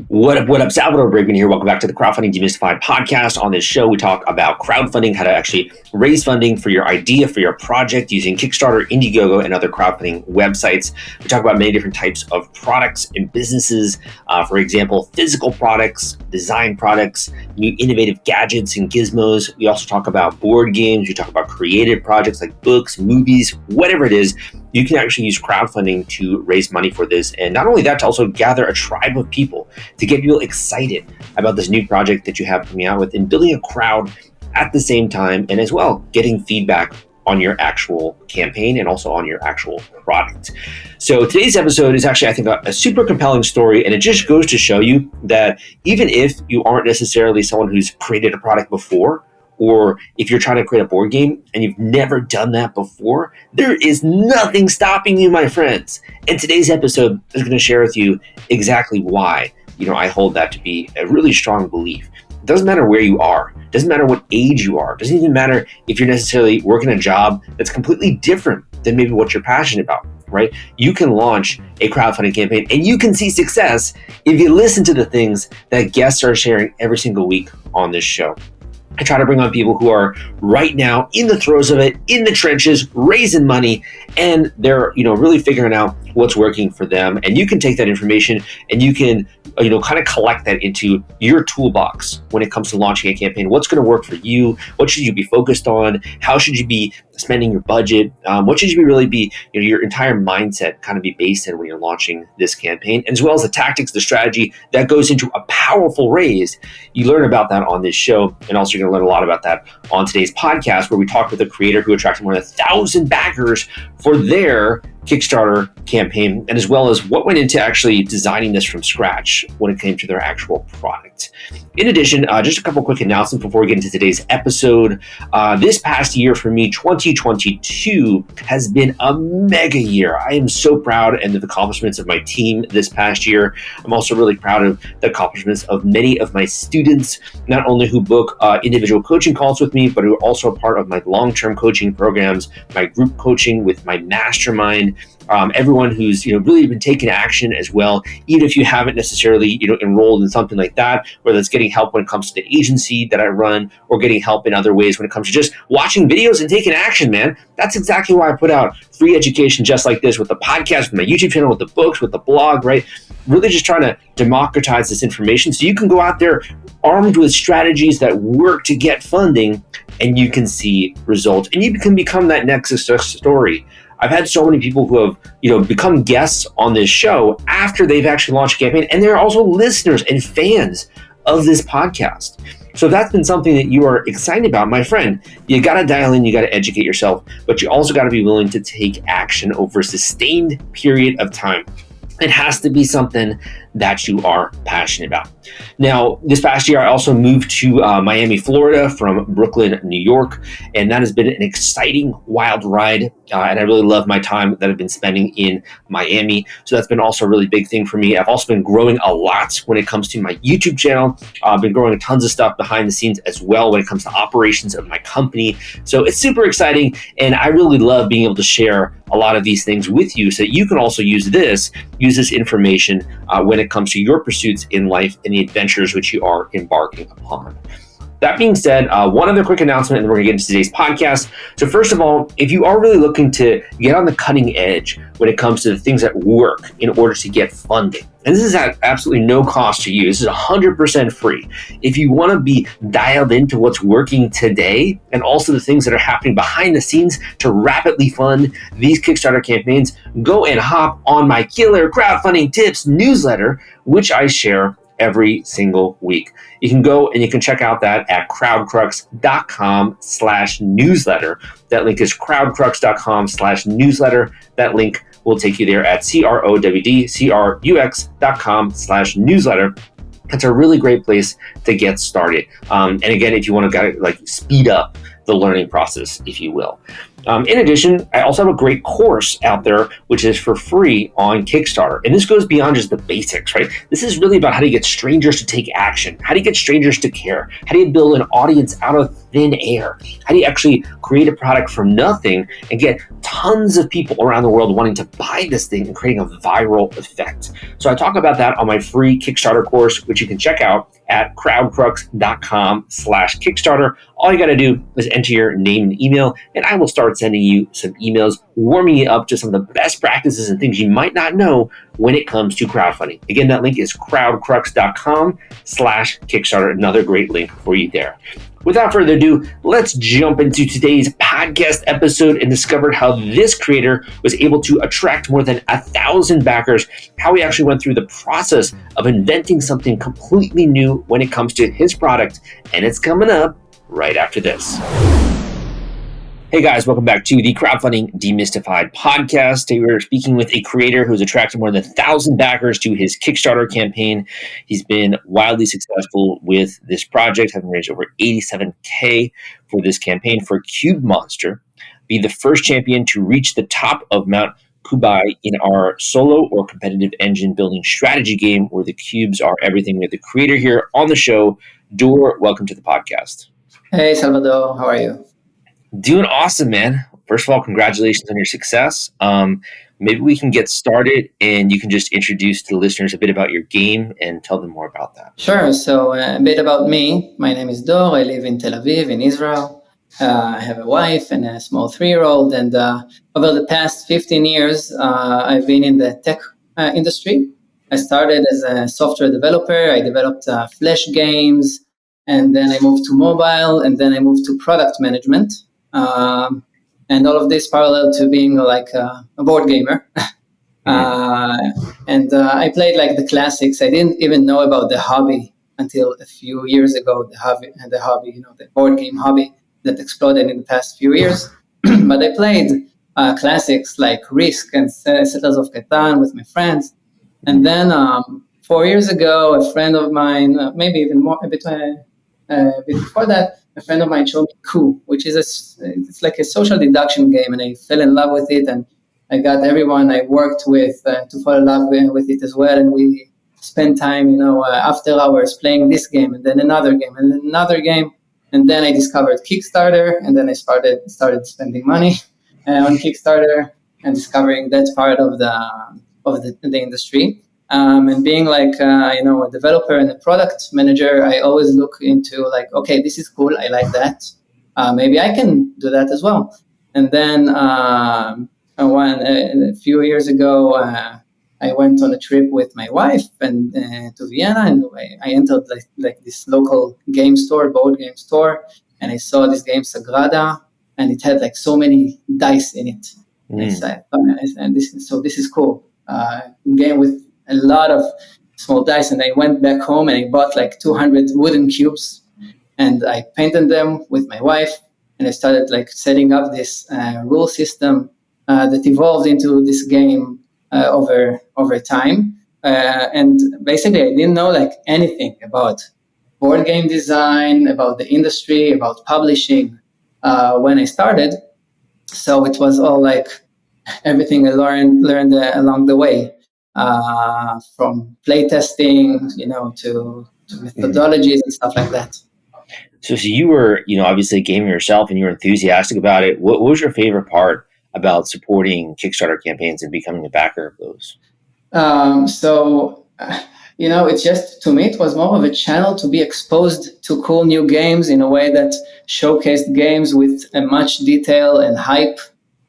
What up, Salvador Briggman here. Welcome back to the Crowdfunding Demystified podcast. On this show, we talk about crowdfunding, how to actually raise funding for your idea, for your project using Kickstarter, Indiegogo, and other crowdfunding websites. We talk about many different types of products and businesses. For example, physical products, design products, new innovative gadgets and gizmos. We also talk about board games. We talk about creative projects like books, movies, whatever it is. You can actually use crowdfunding to raise money for this. And not only that, to also gather a tribe of people to get people excited about this new project that you have coming out with and building a crowd at the same time, and as well getting feedback on your actual campaign and also on your actual product. So today's episode is actually, I think, a super compelling story, and it just goes to show you that even if you aren't necessarily someone who's created a product before, or if you're trying to create a board game and you've never done that before, there is nothing stopping you, my friends. And today's episode is going to share with you exactly why, I hold that to be a really strong belief. It doesn't matter where you are. It doesn't matter what age you are. It doesn't even matter if you're necessarily working a job that's completely different than maybe what you're passionate about, right? You can launch a crowdfunding campaign and you can see success if you listen to the things that guests are sharing every single week on this show. I try to bring on people who are right now in the throes of it, in the trenches, raising money, and they're, really figuring out what's working for them. And you can take that information and you can, kind of collect that into your toolbox when it comes to launching a campaign. What's going to work for you? What should you be focused on? How should you be spending your budget? What should you really be, your entire mindset kind of be based in when you're launching this campaign, as well as the tactics, the strategy that goes into a powerful raise. You learn about that on this show, and also you're going to learn a lot about that on today's podcast, where we talk with a creator who attracted more than 1,000 backers for their Kickstarter campaign, and as well as what went into actually designing this from scratch when it came to their actual product. In addition, just a couple quick announcements before we get into today's episode. This past year for me, 2022, has been a mega year. I am so proud of the accomplishments of my team this past year. I'm also really proud of the accomplishments of many of my students, not only who book individual coaching calls with me, but who are also a part of my long-term coaching programs, my group coaching with my mastermind. Everyone who's really been taking action as well, even if you haven't necessarily enrolled in something like that, whether it's getting help when it comes to the agency that I run, or getting help in other ways when it comes to just watching videos and taking action, man. That's exactly why I put out free education just like this, with the podcast, with my YouTube channel, with the books, with the blog, right? Really just trying to democratize this information so you can go out there armed with strategies that work to get funding, and you can see results, and you can become that next success story. I've had so many people who have, become guests on this show after they've actually launched a campaign, and they're also listeners and fans of this podcast. So if that's been something that you are excited about, my friend, you got to dial in, you got to educate yourself, but you also got to be willing to take action over a sustained period of time. It has to be something that you are passionate about. Now, this past year, I also moved to Miami, Florida from Brooklyn, New York, and that has been an exciting, wild ride, and I really love my time that I've been spending in Miami. So that's been also a really big thing for me. I've also been growing a lot when it comes to my YouTube channel. I've been growing tons of stuff behind the scenes as well when it comes to operations of my company. So it's super exciting, and I really love being able to share a lot of these things with you so that you can also use this information when it comes to your pursuits in life and the adventures which you are embarking upon. That being said, one other quick announcement, and then we're going to get into today's podcast. So first of all, if you are really looking to get on the cutting edge when it comes to the things that work in order to get funding, and this is at absolutely no cost to you, this is 100% free. If you want to be dialed into what's working today and also the things that are happening behind the scenes to rapidly fund these Kickstarter campaigns, go and hop on my Killer Crowdfunding Tips newsletter, which I share every single week. You can go and you can check out that at crowdcrux.com/newsletter. That link is crowdcrux.com/newsletter. That link will take you there at crowdcrux.com/newsletter. That's a really great place to get started. And again, if you want to speed up the learning process, if you will. In addition, I also have a great course out there, which is for free on Kickstarter. And this goes beyond just the basics, right? This is really about how do you get strangers to take action? How do you get strangers to care? How do you build an audience out of thin air? How do you actually create a product from nothing and get tons of people around the world wanting to buy this thing and creating a viral effect? So I talk about that on my free Kickstarter course, which you can check out at crowdcrux.com/Kickstarter. All you got to do is enter your name and email, and I will start sending you some emails warming you up to some of the best practices and things you might not know when it comes to crowdfunding. Again, that link is crowdcrux.com/Kickstarter. Another great link for you there. Without further ado, let's jump into today's podcast episode and discover how this creator was able to attract more than 1,000 backers, how he actually went through the process of inventing something completely new when it comes to his product, and it's coming up right after this. Hey guys, welcome back to the Crowdfunding Demystified podcast. Today we're speaking with a creator who's attracted more than 1,000 backers to his Kickstarter campaign. He's been wildly successful with this project, having raised over $87K for this campaign for Cube Monster. Be the first champion to reach the top of Mount Kubai in our solo or competitive engine building strategy game where the cubes are everything. We have the creator here on the show. Dor, welcome to the podcast. Hey Salvador, how are you? Doing awesome, man. First of all, congratulations on your success. Maybe we can get started and you can just introduce to the listeners a bit about your game and tell them more about that. Sure. So a bit about me. My name is Dor. I live in Tel Aviv in Israel. I have a wife and a small 3-year-old. And over the past 15 years, I've been in the tech industry. I started as a software developer. I developed Flash games, and then I moved to mobile, and then I moved to product management. And all of this parallel to being like a board gamer. And I played like the classics. I didn't even know about the hobby until a few years ago, the hobby, the board game hobby that exploded in the past few years. But I played classics like Risk and Settlers of Catan with my friends. And then 4 years ago, a friend of mine, maybe even more, a bit before that, a friend of mine showed me Coup, which is it's like a social deduction game, and I fell in love with it, and I got everyone I worked with to fall in love with it as well, and we spent time, after hours playing this game, and then another game, and then another game, and then I discovered Kickstarter, and then I started spending money on Kickstarter and discovering that part of the industry. And being like, a developer and a product manager, I always look into like, okay, this is cool. I like that. Maybe I can do that as well. And then a few years ago, I went on a trip with my wife and to Vienna, and I entered like this local board game store, and I saw this game Sagrada, and it had like so many dice in it. And this is cool. Game with a lot of small dice, and I went back home and I bought like 200 wooden cubes, and I painted them with my wife, and I started like setting up this rule system that evolved into this game over time. And basically, I didn't know like anything about board game design, about the industry, about publishing when I started. So it was all like everything I learned along the way. From playtesting, to methodologies and stuff like that. So you were, obviously a gamer yourself, and you were enthusiastic about it. What was your favorite part about supporting Kickstarter campaigns and becoming a backer of those? It's just, to me, it was more of a channel to be exposed to cool new games in a way that showcased games with much detail and hype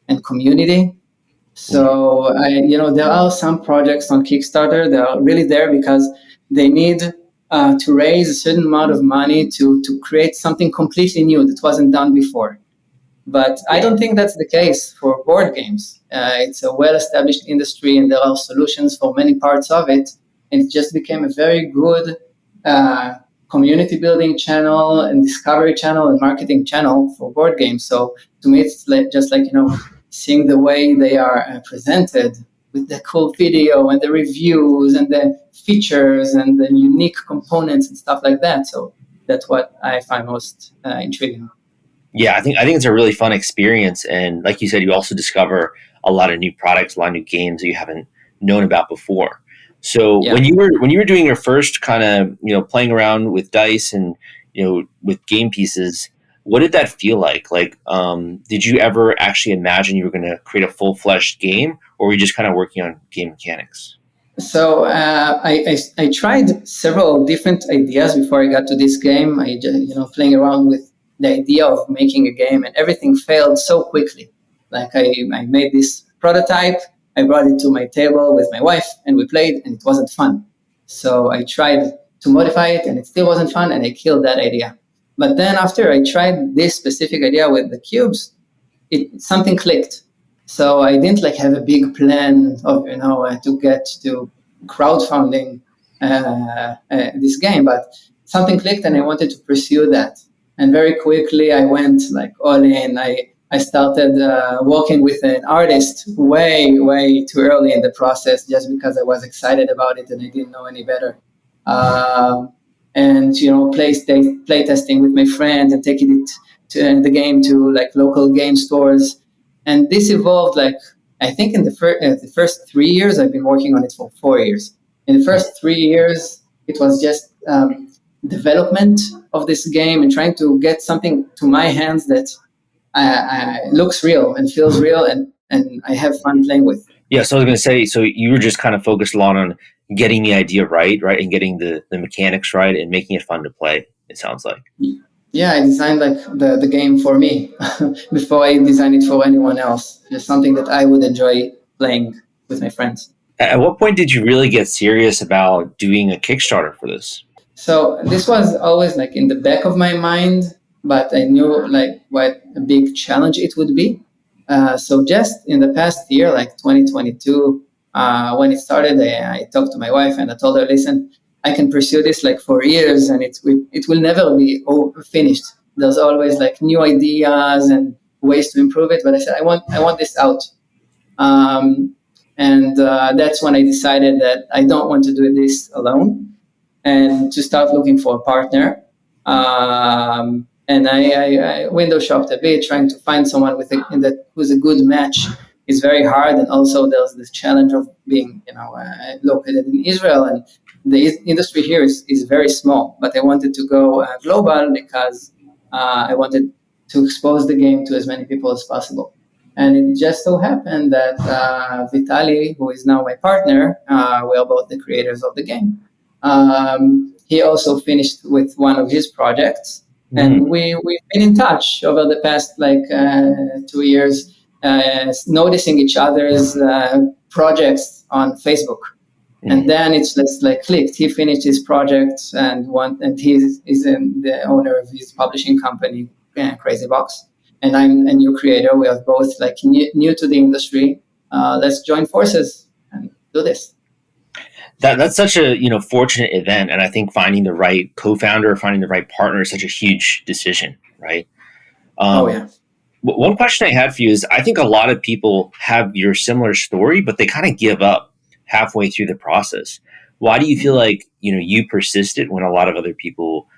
and community. So, there are some projects on Kickstarter that are really there because they need to raise a certain amount of money to create something completely new that wasn't done before. But I don't think that's the case for board games. It's a well-established industry, and there are solutions for many parts of it. And it just became a very good community building channel and discovery channel and marketing channel for board games. So to me, it's just like, seeing the way they are presented with the cool video and the reviews and the features and the unique components and stuff like that. So that's what I find most intriguing. Yeah, I think it's a really fun experience, and like you said, you also discover a lot of new products, a lot of new games that you haven't known about before. So Yeah. when you were doing your first kind of playing around with dice and with game pieces, what did that feel like? Like, did you ever actually imagine you were going to create a full fleshed game, or were you just kind of working on game mechanics? So I tried several different ideas before I got to this game. Playing around with the idea of making a game, and everything failed so quickly. Like I made this prototype, I brought it to my table with my wife, and we played, and it wasn't fun. So I tried to modify it, and it still wasn't fun, and I killed that idea. But then after I tried this specific idea with the cubes, it something clicked. So I didn't like have a big plan of to get to crowdfunding this game, but something clicked and I wanted to pursue that. And very quickly I went like all in. I started working with an artist way too early in the process, just because I was excited about it and I didn't know any better. Um, and play testing with my friends and taking it to the game to like local game stores. And this evolved like I think in the first 3 years I've been working on it for 4 years. In the first 3 years, it was just development of this game and trying to get something to my hands that looks real and feels real and I have fun playing with. Yeah, so I was going to say, so you were just kind of focused a lot on getting the idea right, and getting the mechanics right, and making it fun to play. It sounds like. Yeah, I designed like the game for me before I designed it for anyone else. Just something that I would enjoy playing with my friends. At what point did you really get serious about doing a Kickstarter for this? So this was always like in the back of my mind, but I knew like what a big challenge it would be. So just in the past year, like 2022, when it started, I talked to my wife and I told her, listen, I can pursue this like for years and it will never be finished. There's always like new ideas and ways to improve it. But I said, I want this out. Um, and that's when I decided that I don't want to do this alone and to start looking for a partner. And I window shopped a bit, trying to find someone who's a good match is very hard. And also there's this challenge of being, located in Israel, and the industry here is very small. But I wanted to go global because I wanted to expose the game to as many people as possible. And it just so happened that Vitali, who is now my partner, we are both the creators of the game. He also finished with one of his projects, and we've been in touch over the past 2 years, noticing each other's projects on Facebook. And then it's just like clicked. He finished his project and he is the owner of his publishing company, Crazy Box. And I'm a new creator. We are both like new to the industry. Let's join forces and do this. That's such a fortunate event, and I think finding the right co-founder, finding the right partner is such a huge decision, right? Oh yeah. One question I had for you is, I think a lot of people have your similar story, but they kind of give up halfway through the process. Why do you feel like you persisted when a lot of other people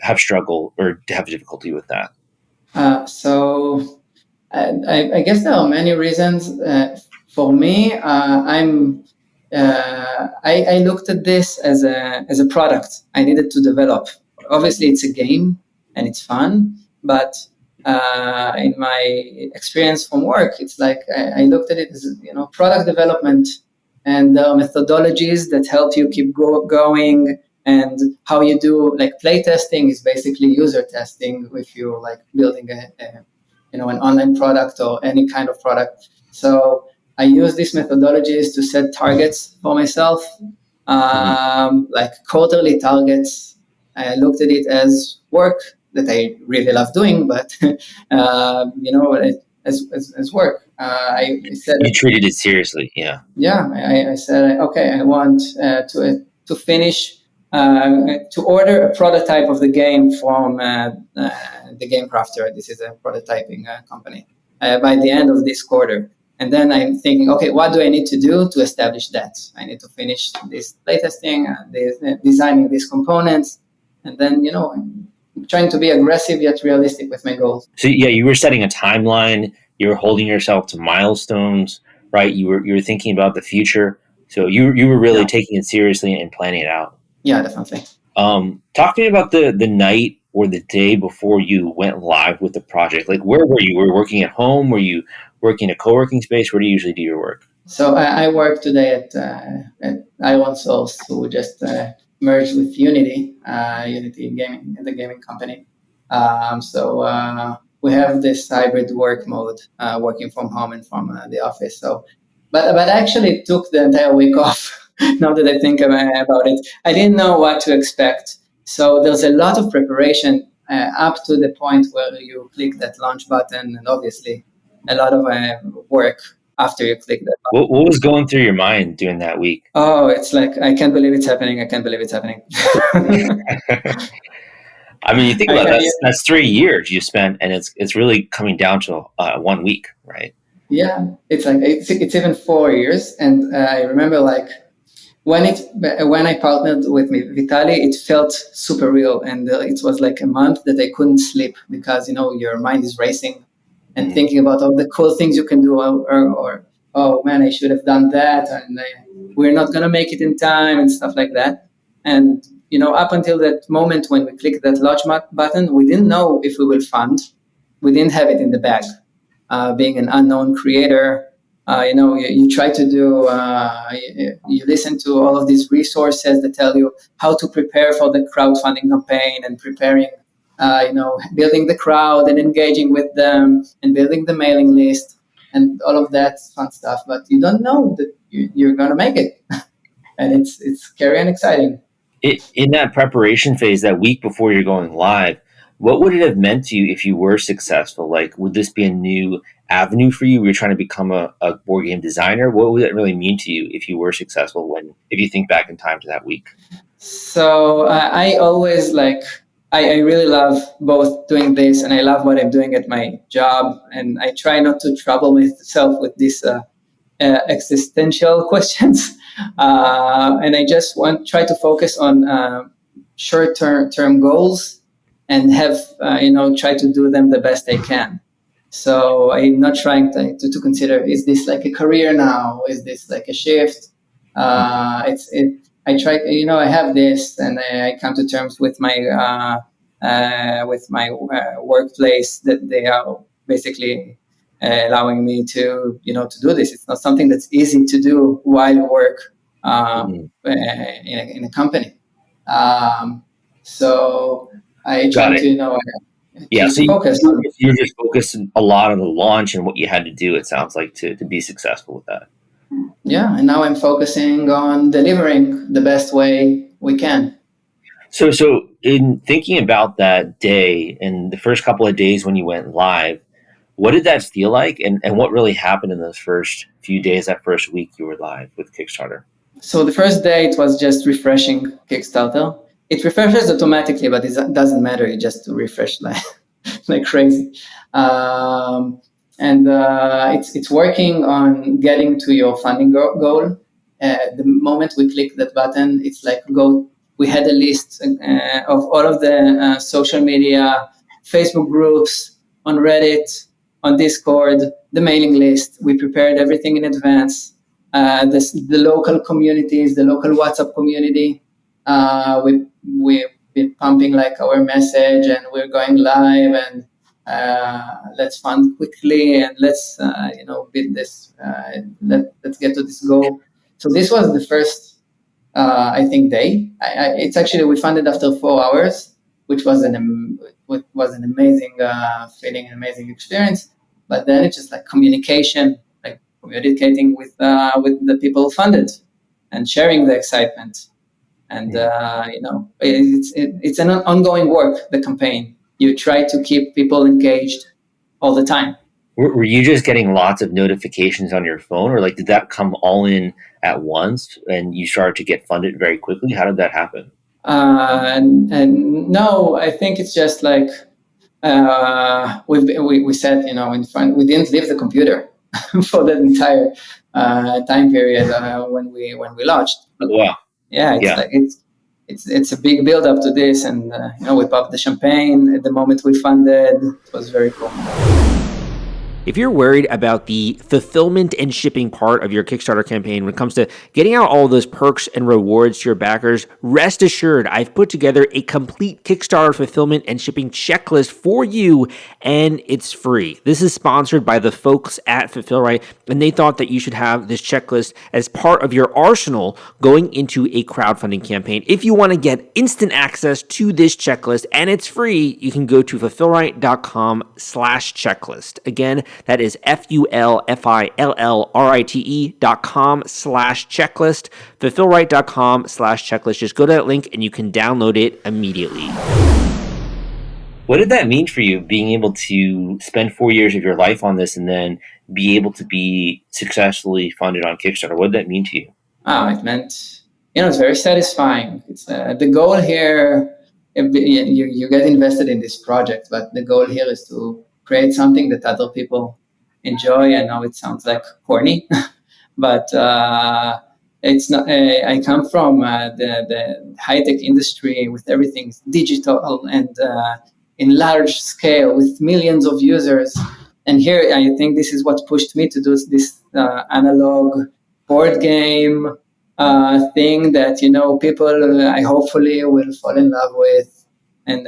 have struggled or have difficulty with that? So I guess there are many reasons. For me, I looked at this as a product I needed to develop. Obviously, it's a game and it's fun, but in my experience from work, it's like I looked at it as product development, and there are methodologies that help you keep going. And how you do like play testing is basically user testing if you're like building an online product or any kind of product. So I use these methodologies to set targets for myself, like quarterly targets. I looked at it as work that I really love doing, but as work. I said you treated it seriously, yeah. Yeah, I said okay. I want to finish. To order a prototype of the game from the Game Crafter. This is a prototyping company. By the end of this quarter. And then I'm thinking, okay, what do I need to do to establish that? I need to finish this playtesting, designing these components, and then trying to be aggressive yet realistic with my goals. So yeah, you were setting a timeline. You were holding yourself to milestones, right? You were thinking about the future. So you were really Yeah, taking it seriously and planning it out. yeah, definitely. Talk to me about the night or the day before you went live with the project. Like, where were you? Were you working at home? Were you working in a co-working space? Where do you usually do your work? So I work today at Iron Source, who just merged with Unity, Unity Gaming, the gaming company. So we have this hybrid work mode, working from home and from the office. So, but I actually took the entire week off. Now that I think about it, I didn't know what to expect. So there's a lot of preparation up to the point where you click that launch button, and obviously a lot of work after you click that button. What was going through your mind during that week? Oh, it's like, I can't believe it's happening. I can't believe it's happening. I mean, you think about it, Yeah, that's 3 years you spent, and it's really coming down to 1 week, right? yeah, it's like it's even 4 years, and I remember like when I partnered with Vitali, it felt super real, and it was like a month that I couldn't sleep because your mind is racing and Mhm. thinking about all the cool things you can do, or oh man, I should have done that, and we're not gonna make it in time and stuff like that. And up until that moment when we clicked that launch button, we didn't know if we will fund. We didn't have it in the bag. Being an unknown creator, you try to do, you listen to all of these resources that tell you how to prepare for the crowdfunding campaign and preparing, building the crowd and engaging with them and building the mailing list and all of that fun stuff. But you don't know that you're going to make it. And it's scary and exciting. In that preparation phase, that week before you're going live, what would it have meant to you if you were successful? Like, would this be a new avenue for you? You're trying to become a board game designer. What would that really mean to you if you were successful? If you think back in time to that week? So I always I really love both doing this, and I love what I'm doing at my job. And I try not to trouble myself with these existential questions. And I just try to focus on short term goals and have, try to do them the best I can. So I'm not trying to consider, is this like a career now? Is this like a shift? I try, I have this, and I come to terms with my workplace that they are basically allowing me to do this. It's not something that's easy to do while you work Mhm. in a company. So I try Got to it. Yeah. So keep focused on. you're just focusing a lot on the launch and what you had to do. It sounds like to be successful with that. Yeah, and now I'm focusing on delivering the best way we can. So in thinking about that day and the first couple of days when you went live, what did that feel like, and what really happened in those first few days, that first week you were live with Kickstarter? So the first day it was just refreshing Kickstarter. It refreshes automatically, but it doesn't matter. You just refresh like like crazy. Um, and it's working on getting to your funding goal. The moment we click that button, it's like go. We had a list of all of the social media, Facebook groups, on Reddit, on Discord, the mailing list. We prepared everything in advance. The local communities, the local WhatsApp community. We've been pumping like our message, and we're going live, and let's fund quickly, and let's build this. Let's get to this goal. So this was the first, I think, day. It's actually, we funded after 4 hours, which was an amazing feeling, an amazing experience. But then it's just like communication, like communicating with the people funded, and sharing the excitement. And it's an ongoing work. The campaign, you try to keep people engaged all the time. Were you just getting lots of notifications on your phone, or like did that come all in at once and you started to get funded very quickly? How did that happen? And no, I think it's just like we said, in front. We didn't leave the computer for the entire time period when we launched. Oh, wow. Yeah, it's Yeah. like it's it's a big build up to this, and we popped the champagne at the moment we funded. It was very cool. If you're worried about the fulfillment and shipping part of your Kickstarter campaign when it comes to getting out all those perks and rewards to your backers, rest assured I've put together a complete Kickstarter fulfillment and shipping checklist for you, and it's free. This is sponsored by the folks at Fulfillrite, and they thought that you should have this checklist as part of your arsenal going into a crowdfunding campaign. If you want to get instant access to this checklist and it's free, you can go to fulfillrite.com/checklist. Again, that is fulfillrite.com/checklist, fulfillrite.com/checklist. Just go to that link and you can download it immediately. What did that mean for you, being able to spend 4 years of your life on this and then be able to be successfully funded on Kickstarter? What did that mean to you? It meant, it's very satisfying. It's the goal here. You get invested in this project, but the goal here is to create something that other people enjoy. I know it sounds like corny, but it's not. I come from the high-tech industry with everything digital and in large scale with millions of users. And here, I think this is what pushed me to do this analog board game thing that people I hopefully will fall in love with and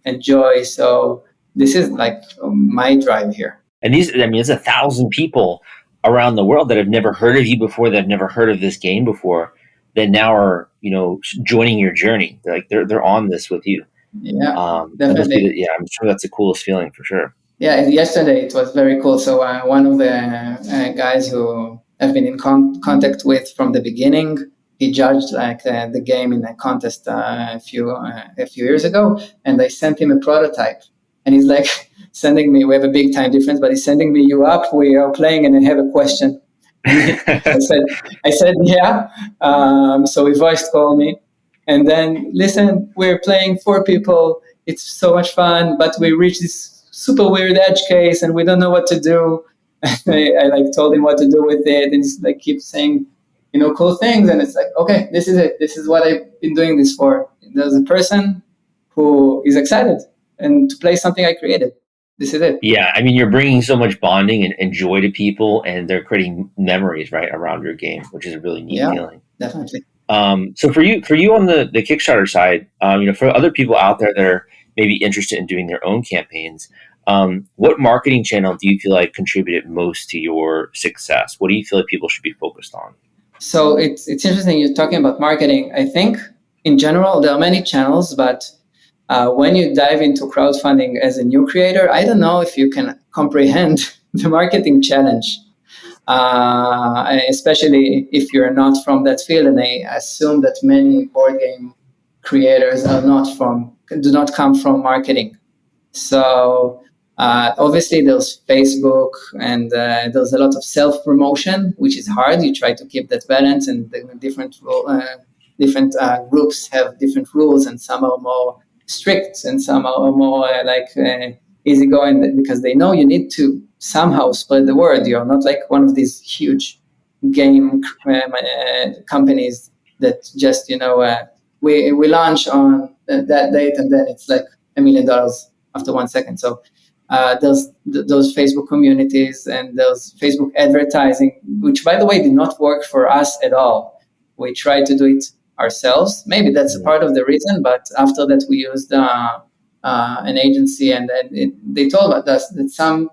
enjoy. So this is like my drive here. And there's 1,000 people around the world that have never heard of you before, that have never heard of this game before, that now are, joining your journey. They're on this with you. Yeah, definitely. I'm sure that's the coolest feeling for sure. Yeah, yesterday it was very cool. So one of the guys who I've been in contact with from the beginning, he judged the game in a contest a few years ago, and I sent him a prototype. And he's like sending me, we have a big time difference, but he's sending me, "You up? We are playing and I have a question." I said, yeah. So he voice called me and then, "Listen, we're playing 4 people. It's so much fun, but we reached this super weird edge case and we don't know what to do." I told him what to do with it, and he's keeps saying, cool things. And it's okay, this is it. This is what I've been doing this for. There's a person who is excited and to play something I created. This is it. Yeah, you're bringing so much bonding and joy to people, and they're creating memories right around your game, which is a really neat feeling. Definitely. So for you on the Kickstarter side, for other people out there that are maybe interested in doing their own campaigns, what marketing channel do you feel like contributed most to your success? What do you feel like people should be focused on? So it's interesting you're talking about marketing. I think in general there are many channels, but when you dive into crowdfunding as a new creator, I don't know if you can comprehend the marketing challenge, especially if you're not from that field. And I assume that many board game creators do not come from marketing. So obviously there's Facebook and there's a lot of self-promotion, which is hard. You try to keep that balance, and the different groups have different rules, and some are more strict and some are more easygoing, because they know you need to somehow spread the word. You're not like one of these huge game companies that just we launch on that date and then it's like $1 million after 1 second. So there's those Facebook communities and there's Facebook advertising, which by the way did not work for us at all. We tried to do it ourselves. Maybe that's a part of the reason, but after that we used an agency, and they told us that some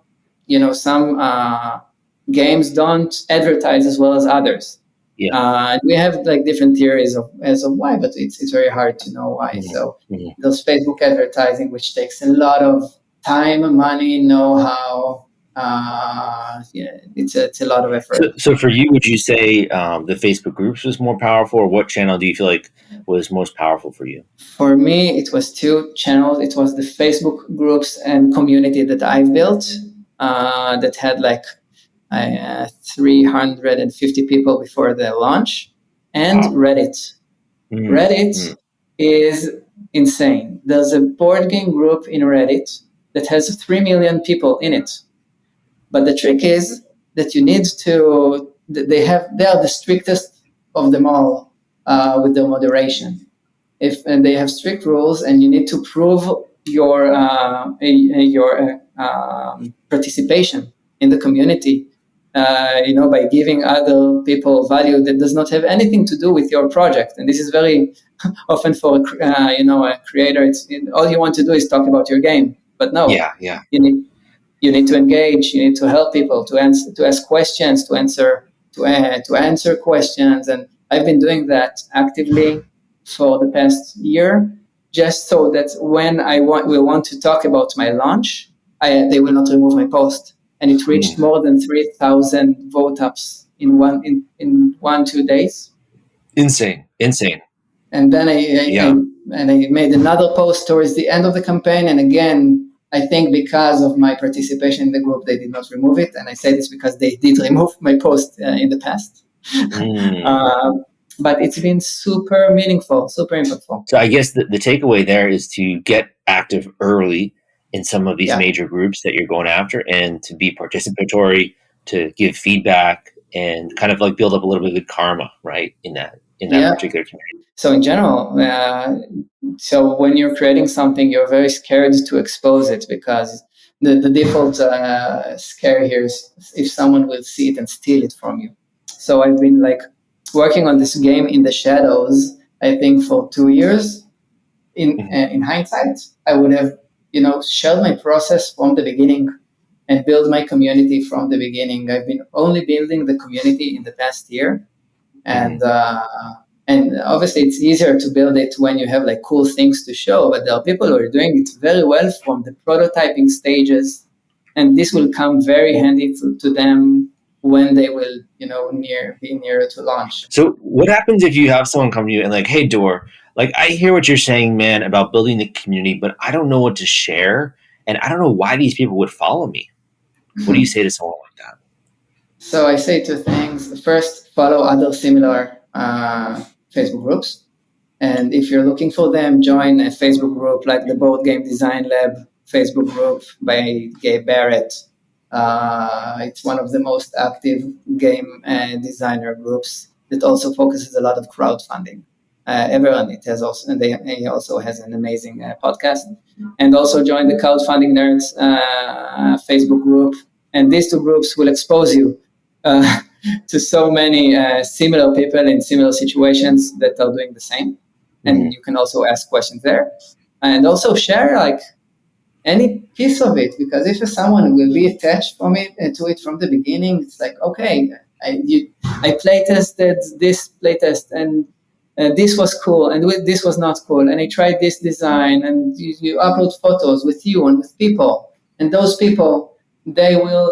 games don't advertise as well as others. Yeah. We have different theories as of why, but it's very hard to know why. Mm-hmm. So there's Facebook advertising, which takes a lot of time, money, know-how. It's a lot of effort. So for you, would you say the Facebook groups was more powerful, or what channel do you feel like was most powerful for you? For me, it was 2 channels. It was the Facebook groups and community that I've built that had 350 people before the launch, and Reddit. Reddit is insane. There's a board game group in Reddit that has 3 million people in it. But the trick is that you need to, they are the strictest of them all. with the moderation. And they have strict rules, and you need to prove your participation in the community, by giving other people value that does not have anything to do with your project. And this is very often for a creator. All you want to do is talk about your game, but no, you need to engage. You need to help people, to ask questions, to answer questions. And I've been doing that actively for the past year, just so that when will want to talk about my launch, they will not remove my post. And it reached more than 3,000 vote ups in 1-2 days. Insane. And then I made another post towards the end of the campaign, and again, I think because of my participation in the group, they did not remove it. And I say this because they did remove my post in the past. But it's been super meaningful, super impactful. So I guess the takeaway there is to get active early in some of these major groups that you're going after, and to be participatory, to give feedback, and kind of like build up a little bit of good karma, right, in that particular community. So in general, so when you're creating something, you're very scared to expose it, because the default scare here is if someone will see it and steal it from you. So I've been working on this game in the shadows, I think, for 2 years. In hindsight, I would have, shared my process from the beginning and build my community from the beginning. I've been only building the community in the past year. And obviously it's easier to build it when you have cool things to show, but there are people who are doing it very well from the prototyping stages, and this will come very handy to them when they will, be nearer to launch. So what happens if you have someone come to you and hey, Dor, I hear what you're saying, man, about building the community, but I don't know what to share, and I don't know why these people would follow me. What do you say to someone like that? So I say 2 things. First, follow other similar Facebook groups. And if you're looking for them, join a Facebook group like the Board Game Design Lab Facebook group by Gabe Barrett. It's one of the most active game designer groups that also focuses a lot of crowdfunding. Everyone it has also, and he also has an amazing podcast. And also join the Crowdfunding Nerds Facebook group. And these 2 groups will expose you to so many similar people in similar situations that are doing the same. And you can also ask questions there. And also share any piece of it, because if someone will be attached to it from the beginning, it's okay, I playtested this playtest, and this was cool, and this was not cool, and I tried this design, and you upload photos with you and with people, and those people, they will,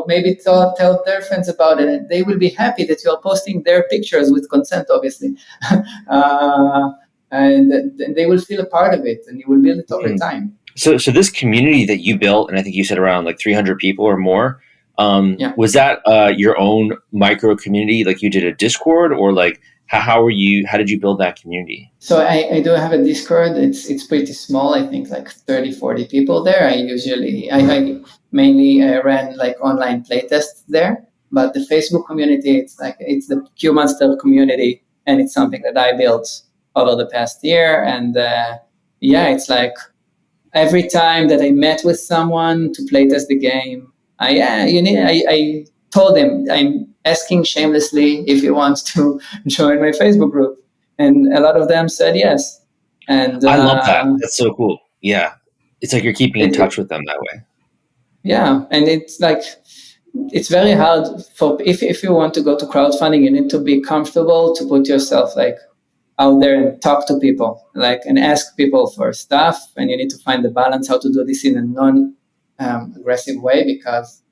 maybe tell their friends about it, and they will be happy that you are posting their pictures with consent, obviously. And they will feel a part of it, and you will build it over time. So this community that you built, and I think you said around 300 people or more, was that your own micro community? You did a Discord, or how did you build that community? So I do have a Discord. It's pretty small. I think 30, 40 people there. I mainly ran online playtests there, but the Facebook community, it's the Q-Monster community, and it's something that I built over the past year. And it's every time that I met with someone to playtest the game, I told them I'm asking shamelessly if he wants to join my Facebook group, and a lot of them said yes. And I love that. That's so cool. Yeah, it's you're keeping in touch with them that way. Yeah, and it's it's very hard if you want to go to crowdfunding, you need to be comfortable to put yourself out there and talk to people, and ask people for stuff, and you need to find the balance how to do this in a non-aggressive way, because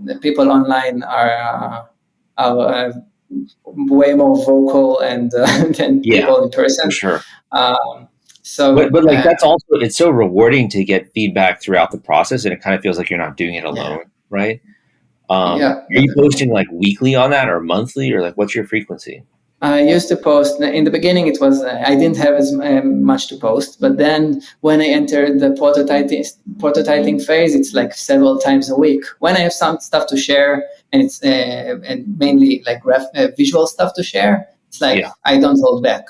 the people online are way more vocal and than people in person. For sure. But that's also, it's so rewarding to get feedback throughout the process, and it kind of feels like you're not doing it alone, right? Are you posting weekly on that, or monthly, or what's your frequency? I used to post. In the beginning, it was I didn't have as much to post, but then when I entered the prototyping phase, it's several times a week. When I have some stuff to share, and it's and mainly visual stuff to share, It's like Yeah. I don't hold back.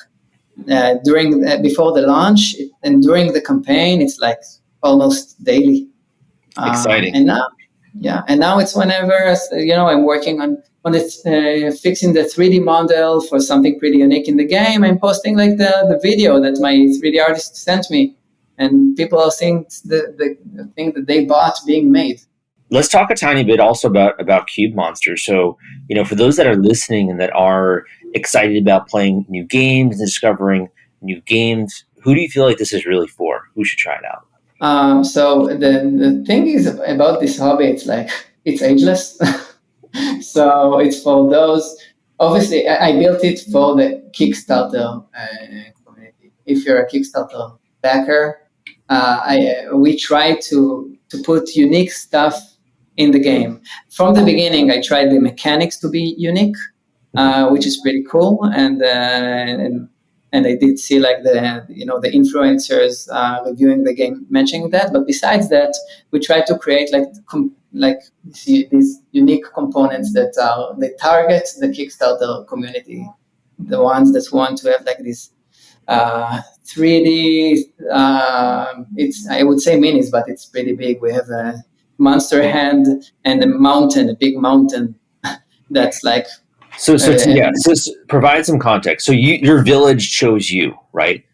Before the launch and during the campaign, it's like almost daily. Exciting. And now it's whenever I'm working on it, fixing the 3D model for something pretty unique in the game. I'm posting like the video that my 3D artist sent me, and people are seeing the thing that they bought being made. Let's talk a tiny bit also about Cube Monsters. So, for those that are listening and that are excited about playing new games and discovering new games, who do you feel like this is really for? Who should try it out? So the thing is about this hobby, it's like it's ageless. So it's for those. Obviously, I built it for the Kickstarter community. If you're a Kickstarter backer, we try to put unique stuff in the game. From the beginning, I tried the mechanics to be unique, which is pretty cool, and I did see like the influencers reviewing the game mentioning that. But besides that, we try to create these unique components that they target the Kickstarter community, the ones that want to have like this 3D. It's I would say minis, but it's pretty big. We have a monster hand and a big mountain that's like. So provide some context. So your village chose you, right?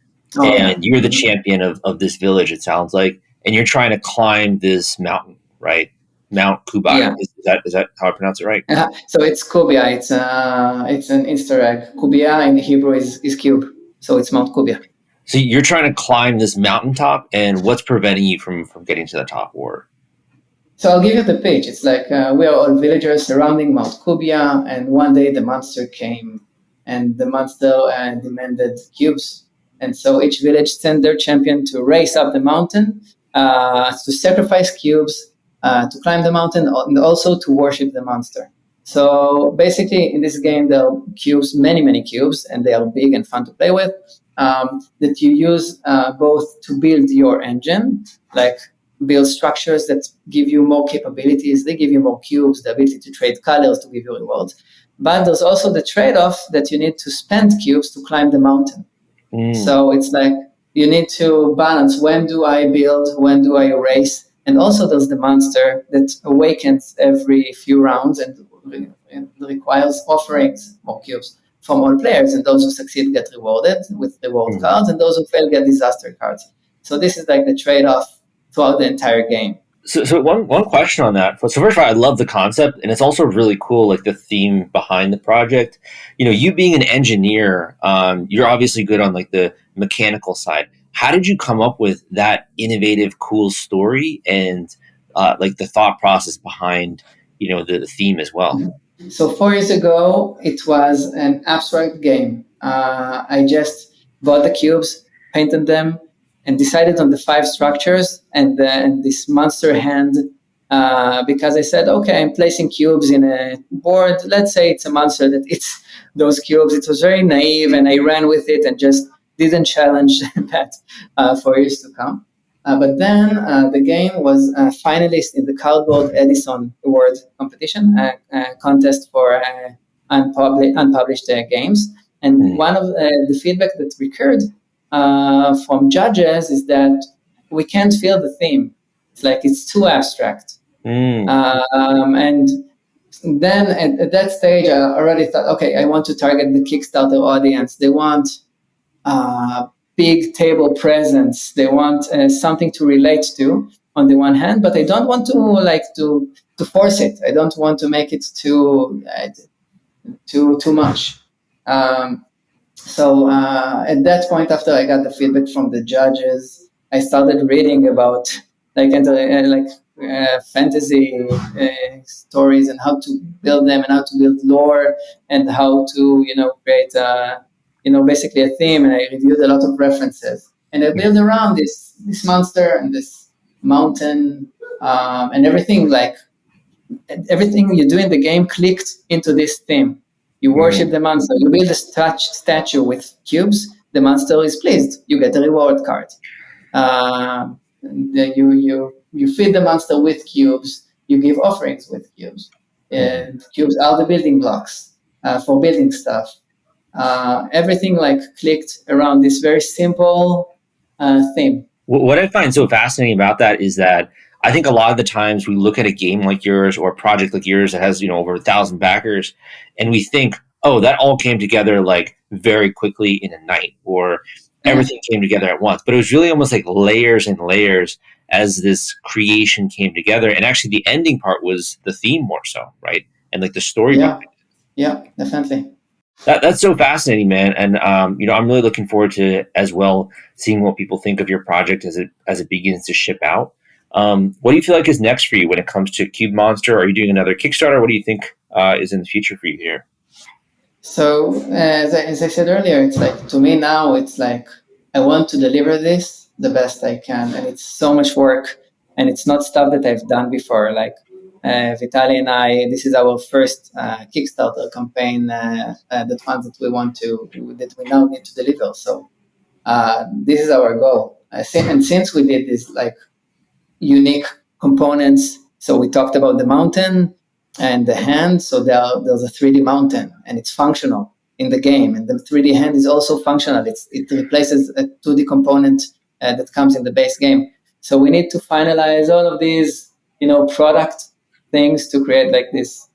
And you're the champion of this village, it sounds like, and you're trying to climb this mountain, right? Mount Kubai. Yeah. Is that how I pronounce it right? So it's Kubia. It's an Easter egg. Kubia in Hebrew is cube. So it's Mount Kubia. So you're trying to climb this mountaintop, and what's preventing you from getting to the top? Or so I'll give you the pitch. It's like we are all villagers surrounding Mount Kubia, and one day the monster came, and the monster demanded cubes. And so each village sent their champion to race up the mountain, to sacrifice cubes, to climb the mountain, and also to worship the monster. So basically, in this game, there are cubes, many cubes, and they are big and fun to play with, that you use both to build your engine, like build structures that give you more capabilities. They give you more cubes, the ability to trade colors to give you rewards. But there's also the trade-off that you need to spend cubes to climb the mountain. So it's like you need to balance, when do I build, when do I race? And also there's the monster that awakens every few rounds and requires offerings, more cubes, from all players. And those who succeed get rewarded with reward cards, and those who fail get disaster cards. So this is like the trade-off throughout the entire game. So one question on that. So first of all, I love the concept, and it's also really cool, like the theme behind the project. You being an engineer, you're obviously good on like the mechanical side. How did you come up with that innovative, cool story and like the thought process behind the theme as well? So 4 years ago, it was an abstract game. I just bought the cubes, painted them, and decided on the 5 structures and this monster hand, because I said, okay, I'm placing cubes in a board. Let's say it's a monster that eats those cubes. It was very naive, and I ran with it and just didn't challenge that for years to come. But then the game was a finalist in the Cardboard Edison Award competition, a contest for unpublished games. And one of the feedback that recurred from judges is that we can't feel the theme. It's like it's too abstract. And then at that stage, I already thought, okay, I want to target the Kickstarter audience. They want big table presence. They want something to relate to on the one hand, but I don't want to force it. I don't want to make it too much. So at that point, after I got the feedback from the judges, I started reading about fantasy stories and how to build them and how to build lore and how to create basically a theme. And I reviewed a lot of references and I built around this monster and this mountain and everything you do in the game clicked into this theme. You worship the monster. You build a statue with cubes. The monster is pleased. You get a reward card. You feed the monster with cubes. You give offerings with cubes. And cubes are the building blocks for building stuff. everything like clicked around this very simple theme. What I find so fascinating about that is that I think a lot of the times we look at a game like yours or a project like yours that has, over 1,000 backers, and we think, oh, that all came together like very quickly in a night, or everything came together at once. But it was really almost like layers and layers as this creation came together. And actually the ending part was the theme more so, right? And like the story. Yeah, definitely. That's so fascinating, man. And I'm really looking forward to as well seeing what people think of your project as it begins to ship out. What do you feel like is next for you when it comes to Cube Monster? Are you doing another Kickstarter? What do you think is in the future for you here? So as I said earlier, it's like, to me now, it's like I want to deliver this the best I can, and it's so much work, and it's not stuff that I've done before. Like Vitaly and I, this is our first Kickstarter campaign, the funds that we now need to deliver. So this is our goal. And since we did this like unique components, so we talked about the mountain and the hand. So there's a 3D mountain, and it's functional in the game, and the 3D hand is also functional. It replaces a 2D component that comes in the base game. So we need to finalize all of these, product things to create like this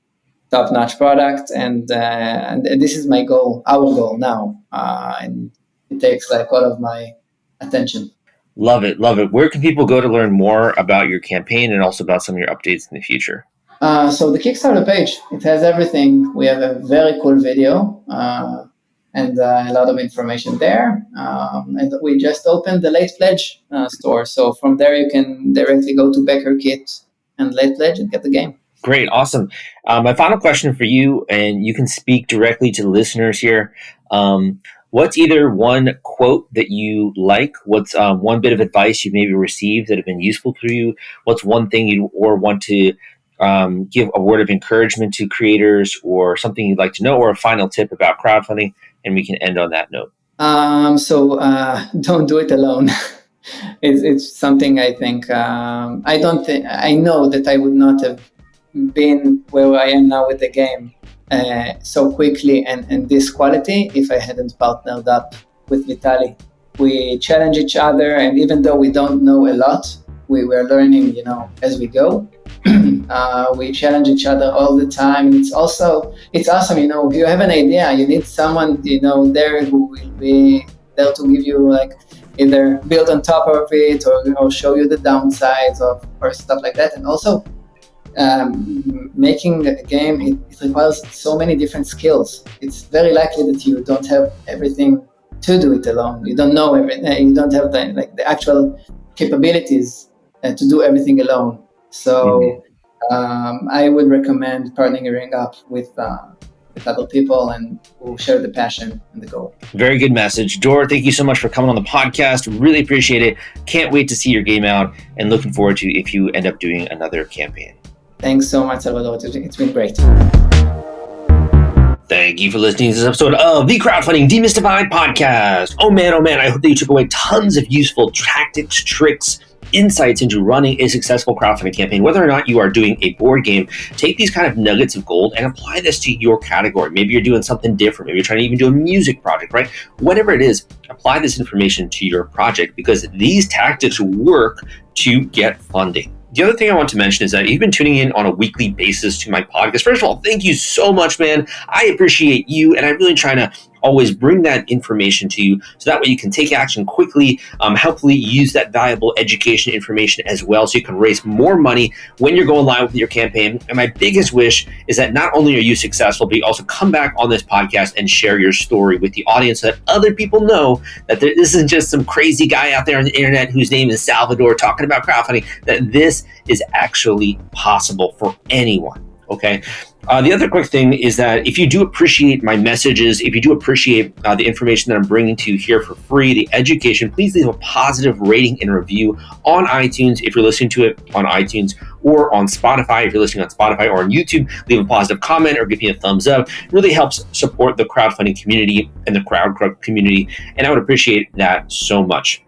top-notch product, and this is my goal, our goal now, and it takes like all of my attention. Love it. Where can people go to learn more about your campaign and also about some of your updates in the future? So the Kickstarter page, it has everything. We have a very cool video and a lot of information there. And we just opened the late pledge store. So from there, you can directly go to Backer Kit and late pledge and get the game. Great. Awesome. My final question for you, and you can speak directly to the listeners here. What's either one quote that you like? What's one bit of advice you maybe received that have been useful for you? What's one thing you or want to give a word of encouragement to creators, or something you'd like to know, or a final tip about crowdfunding? And we can end on that note. So don't do it alone. It's something I think, I know that I would not have been where I am now with the game so quickly and this quality if I hadn't partnered up with Vitaly. We challenge each other, and even though we don't know a lot, we were learning, as we go. We challenge each other all the time, and it's awesome. If you have an idea, you need someone there who will be there to give you like either build on top of it or show you the downsides or stuff like that. And also making a game, it requires so many different skills. It's very likely that you don't have everything to do it alone. You don't know everything. You don't have the actual capabilities to do everything alone. So I would recommend partnering up with other people and who share the passion and the goal. Very good message. Dor, thank you so much for coming on the podcast. Really appreciate it. Can't wait to see your game out, and looking forward to if you end up doing another campaign. Thanks so much, Salvador. It's been great. Thank you for listening to this episode of the Crowdfunding Demystified podcast. Oh man, I hope that you took away tons of useful tactics, tricks, insights into running a successful crowdfunding campaign. Whether or not you are doing a board game, take these kind of nuggets of gold and apply this to your category. Maybe you're doing something different. Maybe you're trying to even do a music project, right? Whatever it is, apply this information to your project, because these tactics work to get funding. The other thing I want to mention is that you've been tuning in on a weekly basis to my podcast. First of all, thank you so much, man. I appreciate you, and I'm really trying to always bring that information to you so that way you can take action quickly, hopefully use that valuable education information as well so you can raise more money when you're going live with your campaign. And my biggest wish is that not only are you successful, but you also come back on this podcast and share your story with the audience so that other people know that this isn't just some crazy guy out there on the internet whose name is Salvador talking about crowdfunding, that this is actually possible for anyone. Okay. The other quick thing is that if you do appreciate my messages, if you do appreciate the information that I'm bringing to you here for free, the education, please leave a positive rating and review on iTunes if you're listening to it on iTunes, or on Spotify if you're listening on Spotify, or on YouTube. Leave a positive comment or give me a thumbs up. It really helps support the crowdfunding community and the crowd community, and I would appreciate that so much.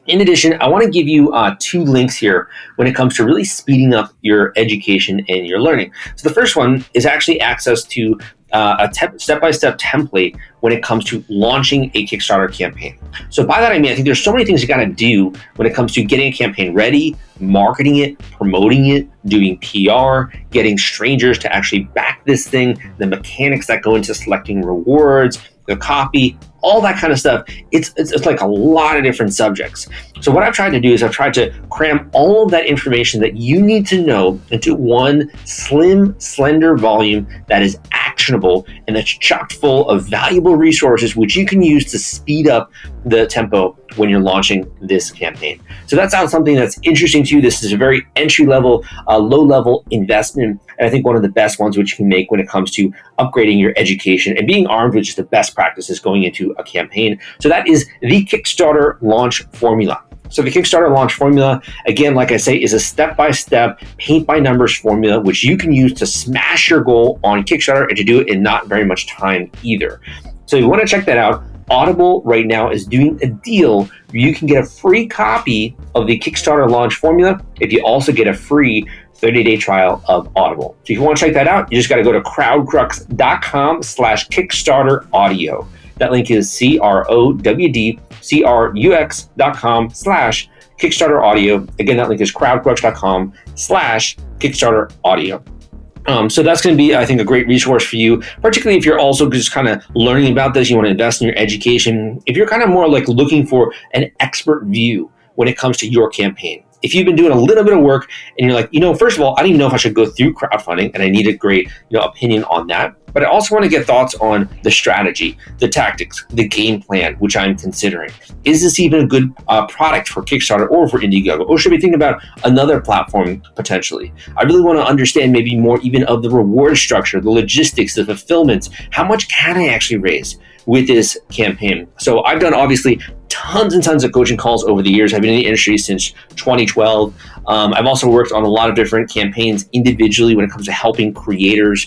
In addition, I want to give you 2 links here when it comes to really speeding up your education and your learning. So the first one is actually access to step-by-step template when it comes to launching a Kickstarter campaign. So by that I mean, I think there's so many things you got to do when it comes to getting a campaign ready, marketing it, promoting it, doing PR, getting strangers to actually back this thing, the mechanics that go into selecting rewards, the copy, all that kind of stuff. It's like a lot of different subjects. So what I've tried to do is I've tried to cram all of that information that you need to know into one slim, slender volume that is actionable and that's chock full of valuable resources which you can use to speed up the tempo when you're launching this campaign. So that sounds something that's interesting to you. This is a very entry-level, low-level investment, and I think one of the best ones which you can make when it comes to upgrading your education and being armed with just the best practices going into a campaign. So that is the Kickstarter launch formula. So the Kickstarter launch formula, again, like I say, is a step-by-step, paint-by-numbers formula, which you can use to smash your goal on Kickstarter and to do it in not very much time either. So you want to check that out. Audible right now is doing a deal where you can get a free copy of the Kickstarter launch formula if you also get a free 30-day trial of Audible. So if you want to check that out, you just got to go to crowdcrux.com/Kickstarter audio. That link is crowdcrux.com/Kickstarter audio. Again, that link is crowdcrux.com/Kickstarter audio. So that's going to be, I think, a great resource for you, particularly if you're also just kind of learning about this, you want to invest in your education. If you're kind of more like looking for an expert view when it comes to your campaign. If you've been doing a little bit of work and you're like, first of all, I don't even know if I should go through crowdfunding, and I need a great, opinion on that. But I also want to get thoughts on the strategy, the tactics, the game plan, which I'm considering. Is this even a good product for Kickstarter or for Indiegogo? Or should we think about another platform potentially? I really want to understand maybe more even of the reward structure, the logistics, the fulfillment. How much can I actually raise with this campaign? So I've done obviously tons and tons of coaching calls over the years. I've been in the industry since 2012. I've also worked on a lot of different campaigns individually when it comes to helping creators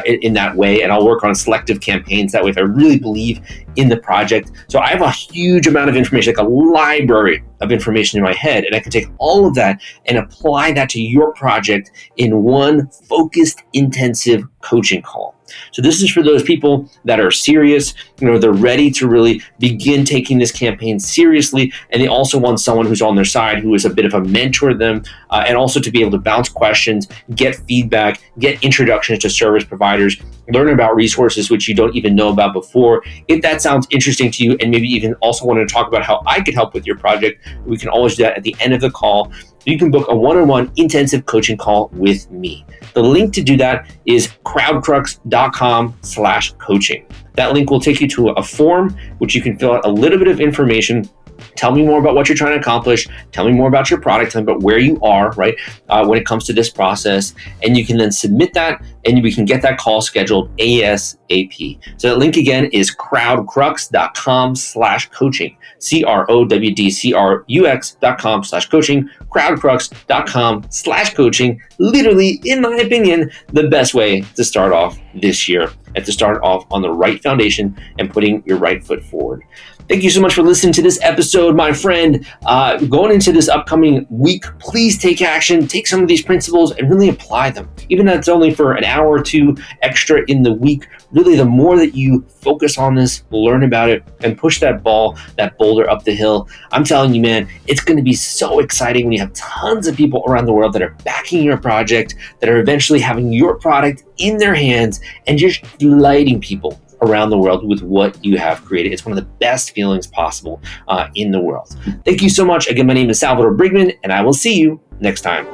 in that way. And I'll work on selective campaigns that way if I really believe in the project. So I have a huge amount of information, like a library of information in my head. And I can take all of that and apply that to your project in one focused, intensive coaching call. So this is for those people that are serious, they're ready to really begin taking this campaign seriously. And they also want someone who's on their side, who is a bit of a mentor to them, and also to be able to bounce questions, get feedback, get introductions to service providers, learn about resources which you don't even know about before. If that sounds interesting to you, and maybe even also want to talk about how I could help with your project, we can always do that at the end of the call. You can book a one-on-one intensive coaching call with me. The link to do that is crowdcrux.com/coaching. That link will take you to a form which you can fill out a little bit of information. Tell me more about what you're trying to accomplish. Tell me more about your product. Tell me about where you are, right, when it comes to this process. And you can then submit that, and we can get that call scheduled ASAP. So that link again is crowdcrux.com/coaching. crowdcrux.com/coaching. crowdcrux.com/coaching. Literally, in my opinion, the best way to start off this year and to start off on the right foundation and putting your right foot forward. Thank you so much for listening to this episode, my friend. Going into this upcoming week, please take action, take some of these principles and really apply them. Even if it's only for an hour or two extra in the week, really the more that you focus on this, learn about it, and push that boulder up the hill, I'm telling you, man, it's going to be so exciting when you have tons of people around the world that are backing your project, that are eventually having your product in their hands and just delighting people around the world with what you have created. It's one of the best feelings possible in the world. Thank you so much. Again, my name is Salvador Briggman, and I will see you next time.